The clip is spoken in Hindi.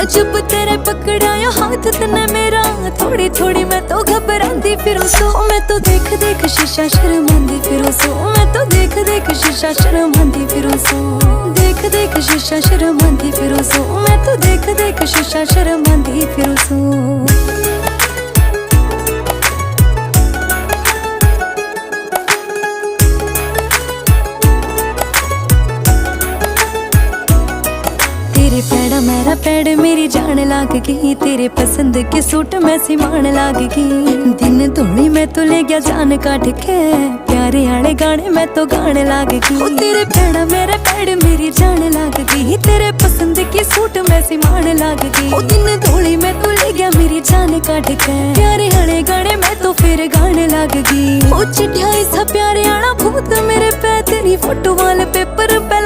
जब तेरे पकड़ाया हाथ तने मेरा, थोड़ी थोड़ी मैं तो घबरांदी फिरूं सो। मैं तो देख देख शीशा शर्मांदी फिरूं सो। मैं तो देख देख शीशा शर्मांदी फिरूं सो। देख देख शीशा शर्मांदी फिरूं सो। मैं तो देख देख शीशा शर्मांदी फिरूं सो। तेरे पैड़ा मेरा पैड़ मेरी जान लाग गई, तेरे पसंद के सूट मैं सिमान लाग गई। दिन धोनी मैं तो ले गया जान काट के, प्यारे आले गाने मैं तो गाने लाग गई। तेरे पैड़ा मेरा पैड़ मेरी जान लाग गई, तेरे पसंद के सूट मैं सिमान लाग गई। दिन धोनी मैं तो ले गया मेरी जान काट के, प्यारे आले गाने मैं तो फिर गाने लाग गई। ओ चिट्ठिया सा प्यारे आना भूत मेरे पे, तेरी फोटो वाल पेपर पे